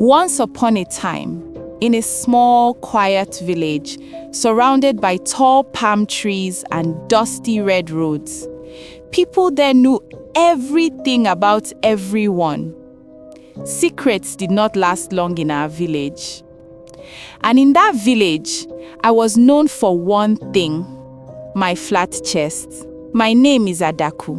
Once upon a time, in a small, quiet village, surrounded by tall palm trees and dusty red roads, people there knew everything about everyone. Secrets did not last long in our village. And in that village, I was known for one thing: my flat chest. My name is Adaku.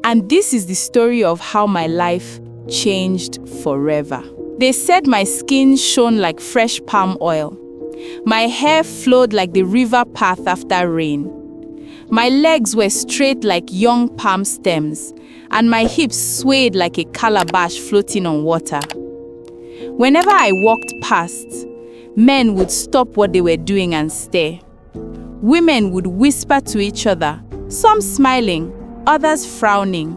And this is the story of how my life changed forever. They said my skin shone like fresh palm oil. My hair flowed like the river path after rain. My legs were straight like young palm stems, and my hips swayed like a calabash floating on water. Whenever I walked past, men would stop what they were doing and stare. Women would whisper to each other, some smiling, others frowning.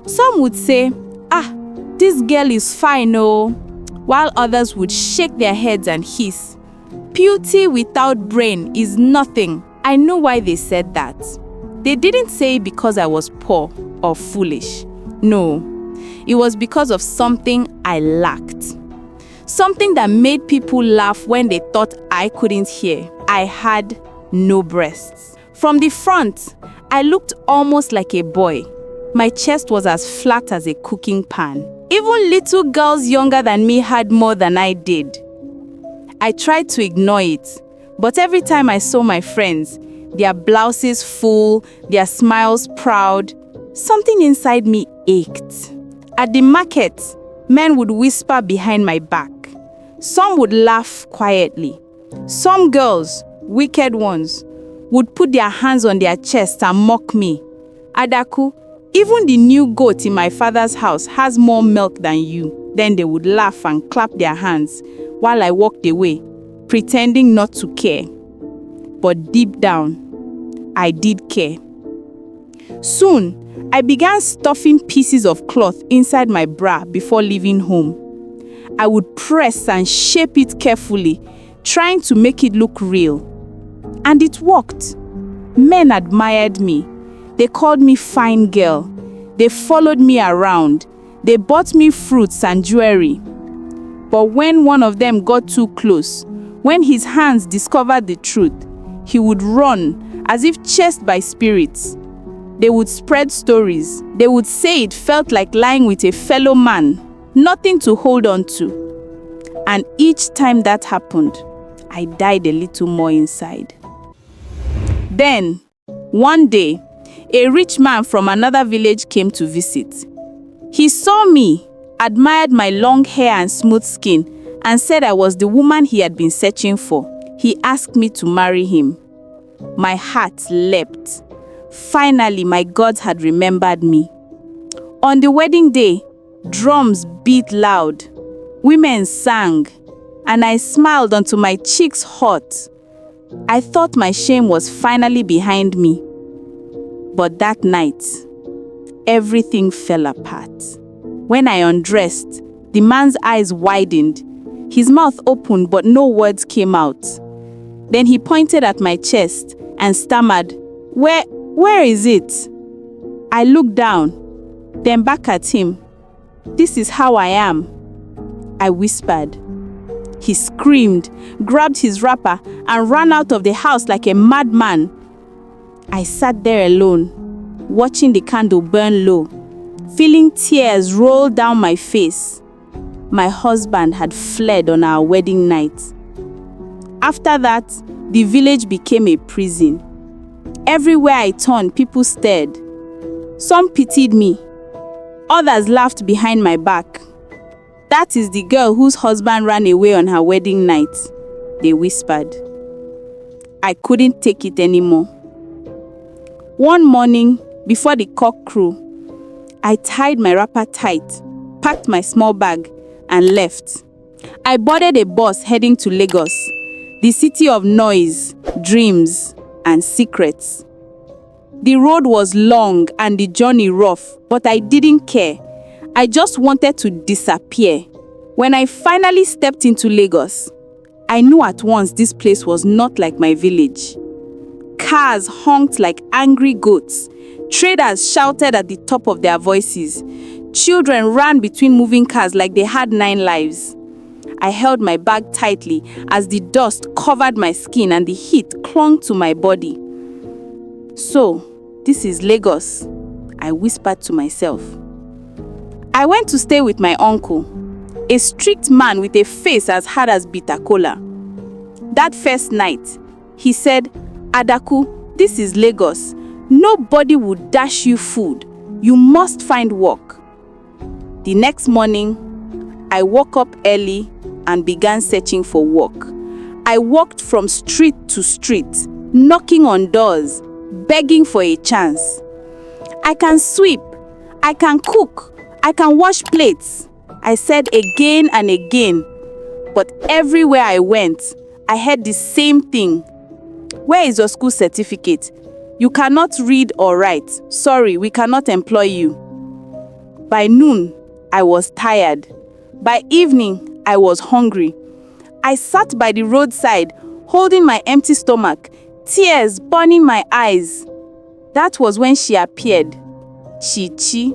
Some would say, "Ah, this girl is fine, oh," while others would shake their heads and hiss, "Beauty without brain is nothing." I knew why they said that. They didn't say it because I was poor or foolish. No, it was because of something I lacked. Something that made people laugh when they thought I couldn't hear. I had no breasts. From the front, I looked almost like a boy. My chest was as flat as a cooking pan. Even little girls younger than me had more than I did. I tried to ignore it, but every time I saw my friends, their blouses full, their smiles proud, something inside me ached. At the market, men would whisper behind my back. Some would laugh quietly. Some girls, wicked ones, would put their hands on their chests and mock me. "Adaku, even the new goat in my father's house has more milk than you." Then they would laugh and clap their hands while I walked away, pretending not to care. But deep down, I did care. Soon, I began stuffing pieces of cloth inside my bra before leaving home. I would press and shape it carefully, trying to make it look real. And it worked. Men admired me. They called me fine girl. They followed me around. They bought me fruits and jewelry. But when one of them got too close, when his hands discovered the truth, he would run as if chased by spirits. They would spread stories. They would say it felt like lying with a fellow man, nothing to hold on to. And each time that happened, I died a little more inside. Then, one day, a rich man from another village came to visit. He saw me, admired my long hair and smooth skin, and said I was the woman he had been searching for. He asked me to marry him. My heart leapt. Finally, my gods had remembered me. On the wedding day, drums beat loud, women sang, and I smiled until my cheeks hurt. I thought my shame was finally behind me. But that night, everything fell apart. When I undressed, the man's eyes widened. His mouth opened, but no words came out. Then he pointed at my chest and stammered, Where is it?" I looked down, then back at him. "This is how I am," I whispered. He screamed, grabbed his wrapper, and ran out of the house like a madman. I sat there alone, watching the candle burn low, feeling tears roll down my face. My husband had fled on our wedding night. After that, the village became a prison. Everywhere I turned, people stared. Some pitied me. Others laughed behind my back. "That is the girl whose husband ran away on her wedding night," they whispered. I couldn't take it anymore. One morning, before the cock crew, I tied my wrapper tight, packed my small bag, and left. I boarded a bus heading to Lagos, the city of noise, dreams, and secrets. The road was long and the journey rough, but I didn't care. I just wanted to disappear. When I finally stepped into Lagos, I knew at once this place was not like my village. Cars honked like angry goats. Traders shouted at the top of their voices. Children ran between moving cars like they had 9 lives. I held my bag tightly as the dust covered my skin and the heat clung to my body. So, this is Lagos, I whispered to myself. I went to stay with my uncle, a strict man with a face as hard as bitter cola. That first night, he said, "Adaku, this is Lagos. Nobody will dash you food. You must find work." The next morning, I woke up early and began searching for work. I walked from street to street, knocking on doors, begging for a chance. I can sweep, I can cook, I can wash plates, I said again and again. But everywhere I went, I heard the same thing. Where is your school certificate? You cannot read or write. Sorry, we cannot employ you. By noon, I was tired. By evening, I was hungry. I sat by the roadside, holding my empty stomach, tears burning my eyes. That was when she appeared, Chichi.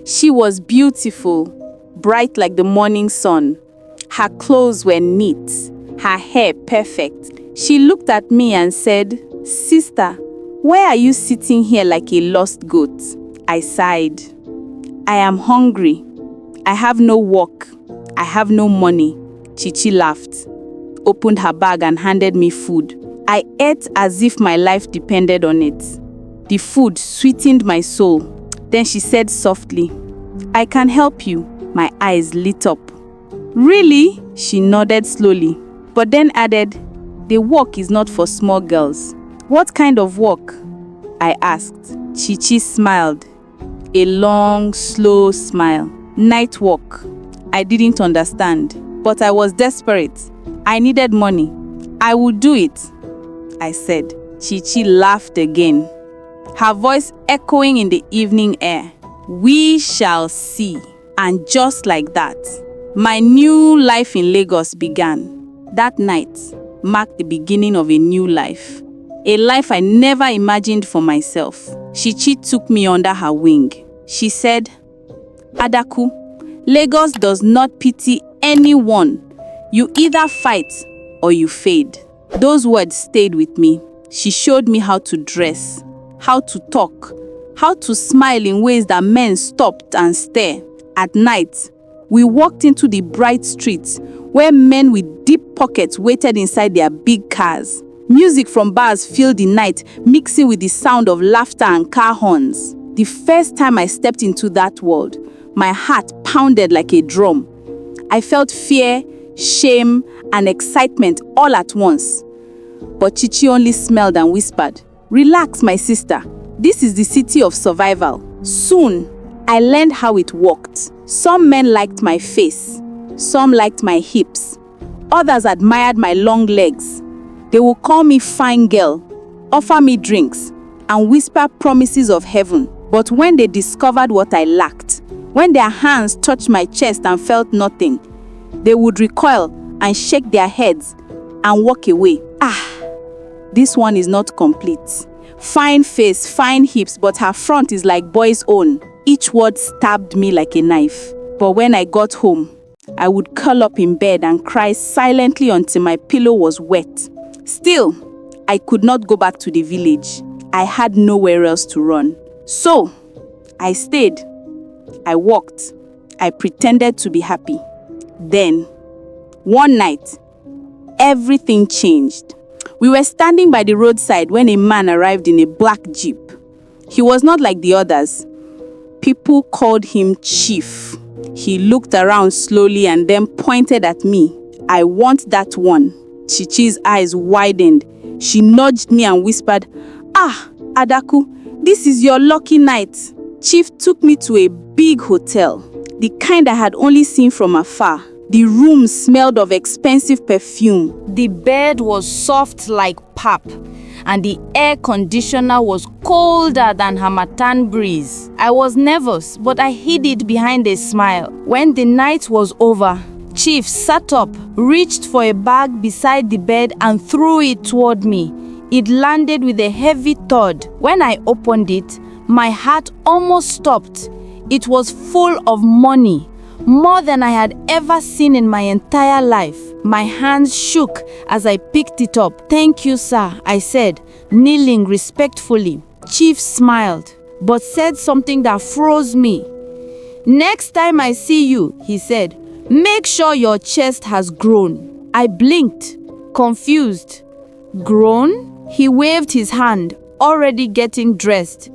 She was beautiful, bright like the morning sun. Her clothes were neat, her hair perfect. She looked at me and said, "Sister, why are you sitting here like a lost goat?" I sighed. "I am hungry. I have no work. I have no money." Chichi laughed, opened her bag and handed me food. I ate as if my life depended on it. The food sweetened my soul. Then she said softly, "I can help you." My eyes lit up. "Really?" She nodded slowly, but then added, "The work is not for small girls." "What kind of work?" I asked. Chichi smiled. A long, slow smile. "Night work." I didn't understand, but I was desperate. I needed money. "I would do it," I said. Chichi laughed again, her voice echoing in the evening air. "We shall see." And just like that, my new life in Lagos began. That night marked the beginning of a new life. A life I never imagined for myself. Chichi took me under her wing. She said, "Adaku, Lagos does not pity anyone. You either fight or you fade." Those words stayed with me. She showed me how to dress, how to talk, how to smile in ways that men stopped and stared. At night, we walked into the bright streets where men with deep pockets waited inside their big cars. Music from bars filled the night, mixing with the sound of laughter and car horns. The first time I stepped into that world, my heart pounded like a drum. I felt fear, shame, and excitement all at once. But Chichi only smiled and whispered, "Relax, my sister. This is the city of survival." Soon, I learned how it worked. Some men liked my face. Some liked my hips. Others admired my long legs. They would call me fine girl, offer me drinks, and whisper promises of heaven. But when they discovered what I lacked, when their hands touched my chest and felt nothing, they would recoil and shake their heads and walk away. This one is not complete. Fine face, fine hips, but her front is like boy's own. Each word stabbed me like a knife. But when I got home, I would curl up in bed and cry silently until my pillow was wet. Still, I could not go back to the village. I had nowhere else to run. So, I stayed. I walked. I pretended to be happy. Then, one night, everything changed. We were standing by the roadside when a man arrived in a black jeep. He was not like the others. People called him Chief. He looked around slowly and then pointed at me. "I want that one." Chichi's eyes widened. She nudged me and whispered, "Adaku, this is your lucky night." Chief took me to a big hotel, the kind I had only seen from afar. The room smelled of expensive perfume. The bed was soft like pap, and the air conditioner was colder than Harmattan breeze. I was nervous, but I hid it behind a smile. When the night was over, Chief sat up, reached for a bag beside the bed and threw it toward me. It landed with a heavy thud. When I opened it, my heart almost stopped. It was full of money, more than I had ever seen in my entire life. My hands shook as I picked it up. "Thank you, sir," I said, kneeling respectfully. Chief smiled, but said something that froze me. "Next time I see you," he said, "make sure your chest has grown." I blinked, confused. "Grown?" He waved his hand, already getting dressed.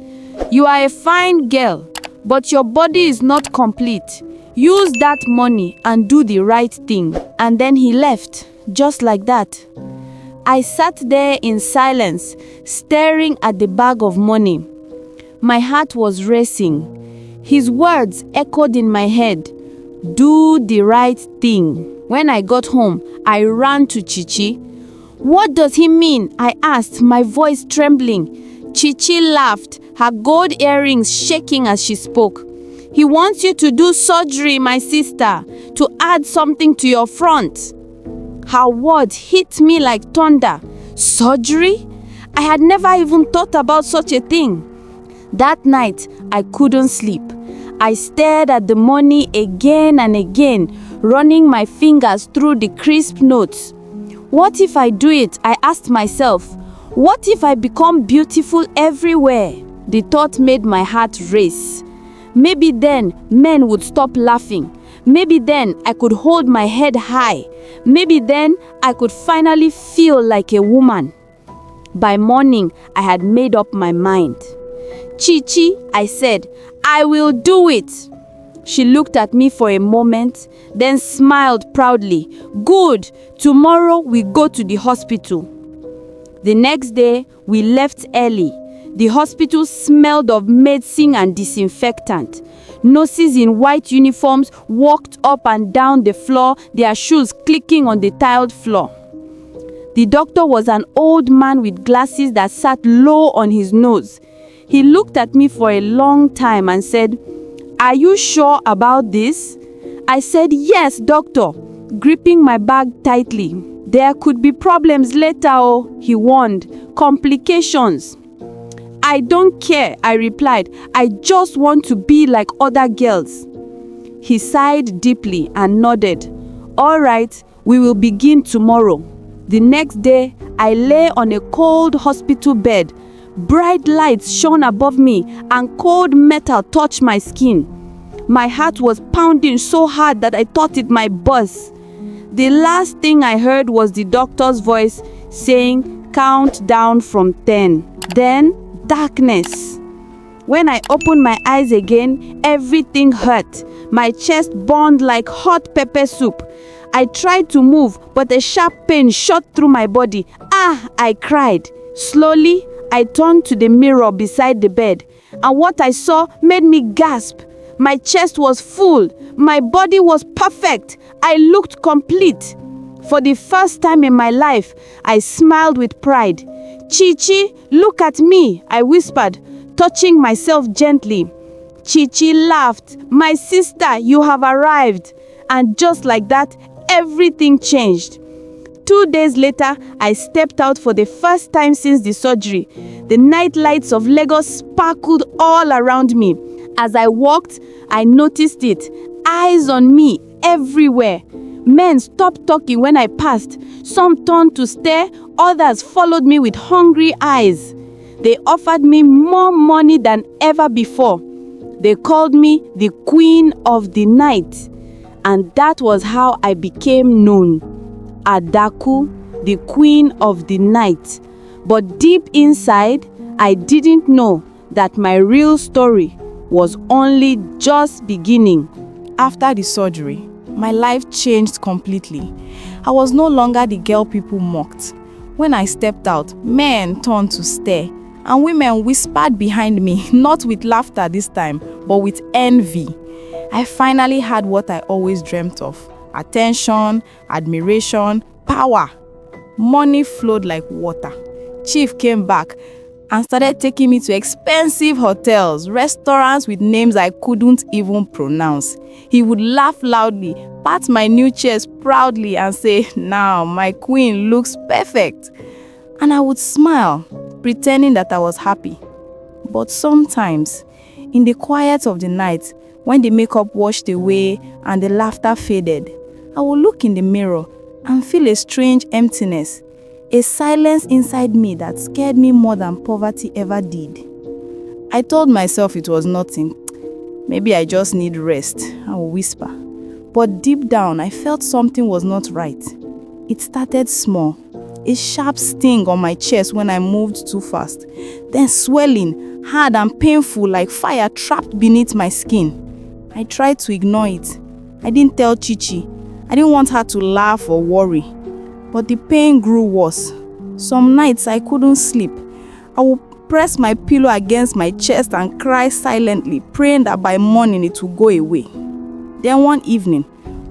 "You are a fine girl, but your body is not complete. Use that money and do the right thing." And then he left, just like that. I sat there in silence, staring at the bag of money. My heart was racing. His words echoed in my head. Do the right thing. When I got home, I ran to Chichi. "What does he mean?" I asked, my voice trembling. Chichi laughed, her gold earrings shaking as she spoke. "He wants you to do surgery, my sister, to add something to your front." Her words hit me like thunder. Surgery? I had never even thought about such a thing. That night, I couldn't sleep. I stared at the money again and again, running my fingers through the crisp notes. What if I do it? I asked myself. What if I become beautiful everywhere? The thought made my heart race. Maybe then men would stop laughing. Maybe then I could hold my head high. Maybe then I could finally feel like a woman. By morning, I had made up my mind. "Chichi," I said, "I will do it." She looked at me for a moment, then smiled proudly. "Good. Tomorrow we go to the hospital." The next day, we left early. The hospital smelled of medicine and disinfectant. Nurses in white uniforms walked up and down the floor, their shoes clicking on the tiled floor. The doctor was an old man with glasses that sat low on his nose. He looked at me for a long time and said, "Are you sure about this?" I said, "Yes, doctor," gripping my bag tightly. "There could be problems later, oh," he warned. "Complications." "I don't care," I replied. "I just want to be like other girls." He sighed deeply and nodded. "All right, we will begin tomorrow." The next day, I lay on a cold hospital bed. Bright lights shone above me and cold metal touched my skin. My heart was pounding so hard that I thought it might burst. The last thing I heard was the doctor's voice saying, "Count down from 10. Then, darkness. When I opened my eyes again, everything hurt. My chest burned like hot pepper soup. I tried to move, but a sharp pain shot through my body. "Ah!" I cried. Slowly, I turned to the mirror beside the bed, and what I saw made me gasp. My chest was full. My body was perfect. I looked complete. For the first time in my life, I smiled with pride. "Chichi, look at me," I whispered, touching myself gently. Chichi laughed. "My sister, you have arrived." And just like that, everything changed. 2 days later, I stepped out for the first time since the surgery. The night lights of Lagos sparkled all around me. As I walked, I noticed it. Eyes on me everywhere. Men stopped talking when I passed. Some turned to stare, others followed me with hungry eyes. They offered me more money than ever before. They called me the Queen of the Night. And that was how I became known. Adaku, the Queen of the Night. But deep inside, I didn't know that my real story was only just beginning. After the surgery, my life changed completely. I was no longer the girl people mocked. When I stepped out, men turned to stare, and women whispered behind me, not with laughter this time, but with envy. I finally had what I always dreamt of: attention, admiration, power. Money flowed like water. Chief came back and started taking me to expensive hotels, restaurants with names I couldn't even pronounce. He would laugh loudly, pat my new chest proudly and say, "Now my queen looks perfect." And I would smile, pretending that I was happy. But sometimes, in the quiet of the night, When the makeup washed away and the laughter faded, I would look in the mirror and feel a strange emptiness, a silence inside me that scared me more than poverty ever did. I told myself it was nothing. Maybe I just need rest, I would whisper. But deep down, I felt something was not right. It started small, a sharp sting on my chest when I moved too fast, then swelling, hard and painful like fire trapped beneath my skin. I tried to ignore it. I didn't tell Chichi. I didn't want her to laugh or worry. But the pain grew worse. Some nights I couldn't sleep. I would press my pillow against my chest and cry silently, praying that by morning it would go away. Then one evening,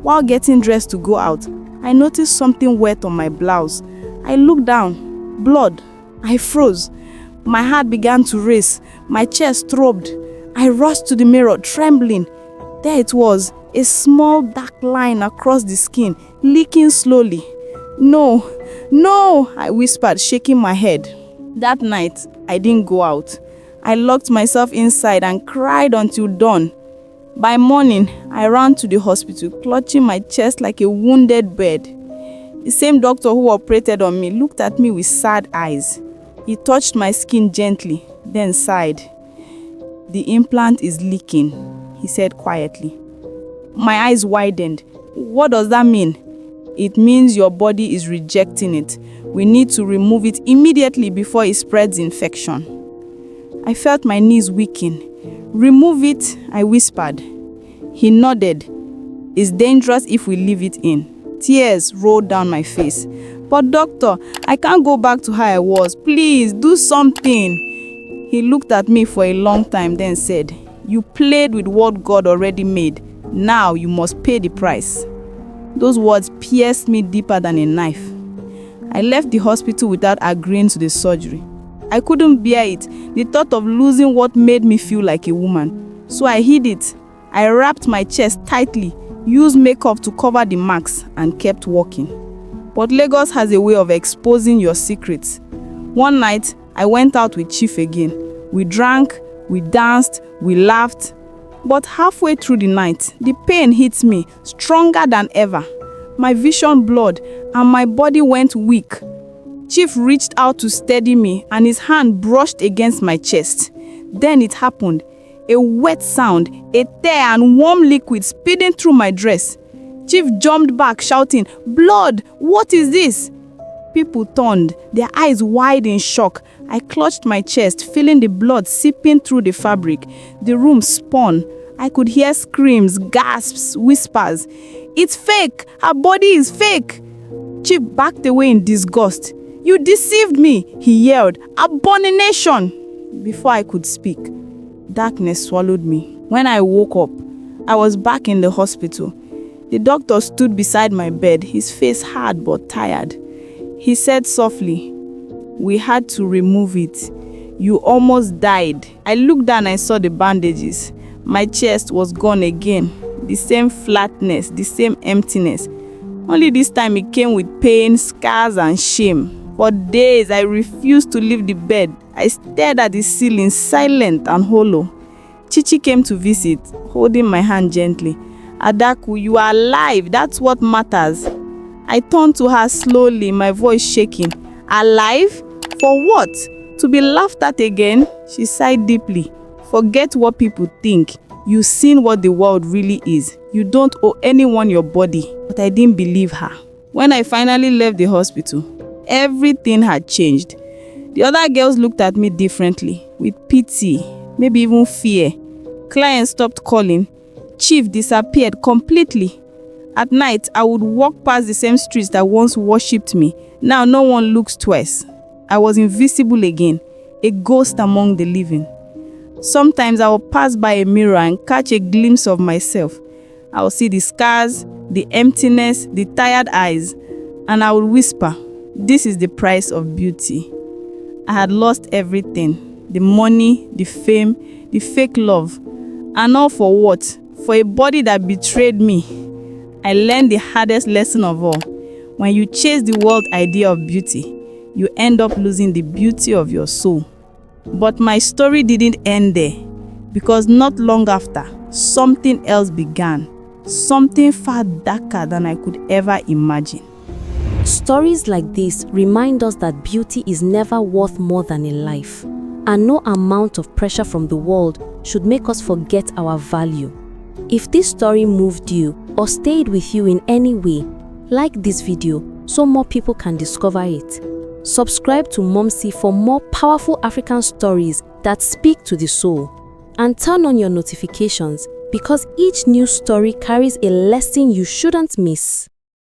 while getting dressed to go out, I noticed something wet on my blouse. I looked down. Blood. I froze. My heart began to race. My chest throbbed. I rushed to the mirror, trembling. There it was, a small dark line across the skin, leaking slowly. No, no, I whispered, shaking my head. That night, I didn't go out. I locked myself inside and cried until dawn. By morning, I ran to the hospital, clutching my chest like a wounded bird. The same doctor who operated on me looked at me with sad eyes. He touched my skin gently, then sighed. "The implant is leaking," he said quietly. My eyes widened. What does that mean? It means your body is rejecting it. We need to remove it immediately before it spreads infection. I felt my knees weaken. "Remove it," I whispered. He nodded. "It's dangerous if we leave it in." Tears rolled down my face. "But doctor, I can't go back to how I was. Please, do something." He looked at me for a long time, then said, "You played with what God already made. Now you must pay the price." Those words pierced me deeper than a knife. I left the hospital without agreeing to the surgery. I couldn't bear it, the thought of losing what made me feel like a woman. So I hid it. I wrapped my chest tightly, used makeup to cover the marks, and kept walking. But Lagos has a way of exposing your secrets. One night, I went out with Chief again. We drank, we danced, we laughed. But halfway through the night, the pain hit me, stronger than ever. My vision blurred, and my body went weak. Chief reached out to steady me, and his hand brushed against my chest. Then it happened. A wet sound, a tear and warm liquid speeding through my dress. Chief jumped back, shouting, "Blood! What is this?" People turned, their eyes wide in shock. I clutched my chest, feeling the blood seeping through the fabric. The room spun. I could hear screams, gasps, whispers. "It's fake! Her body is fake!" Chief backed away in disgust. "You deceived me!" he yelled. "Abomination!" Before I could speak, darkness swallowed me. When I woke up, I was back in the hospital. The doctor stood beside my bed, his face hard but tired. He said softly, "We had to remove it. You almost died." I looked down and saw the bandages. My chest was gone again. The same flatness, the same emptiness. Only this time it came with pain, scars, and shame. For days, I refused to leave the bed. I stared at the ceiling, silent and hollow. Chichi came to visit, holding my hand gently. "Adaku, you are alive. That's what matters." I turned to her slowly, my voice shaking. "Alive? For what? To be laughed at again?" She sighed deeply. "Forget what people think. You've seen what the world really is. You don't owe anyone your body." But I didn't believe her. When I finally left the hospital, everything had changed. The other girls looked at me differently, with pity, maybe even fear. Clients stopped calling. Chief disappeared completely. At night, I would walk past the same streets that once worshipped me. Now no one looks twice. I was invisible again, a ghost among the living. Sometimes I would pass by a mirror and catch a glimpse of myself. I would see the scars, the emptiness, the tired eyes, and I would whisper, "This is the price of beauty." I had lost everything, the money, the fame, the fake love. And all for what? For a body that betrayed me. I learned the hardest lesson of all. When you chase the world idea of beauty, you end up losing the beauty of your soul. But my story didn't end there, because not long after, something else began. Something far darker than I could ever imagine. Stories like this remind us that beauty is never worth more than a life, and no amount of pressure from the world should make us forget our value. If this story moved you or stayed with you in any way, like this video so more people can discover it. Subscribe to Mumxy for more powerful African stories that speak to the soul. And turn on your notifications because each new story carries a lesson you shouldn't miss.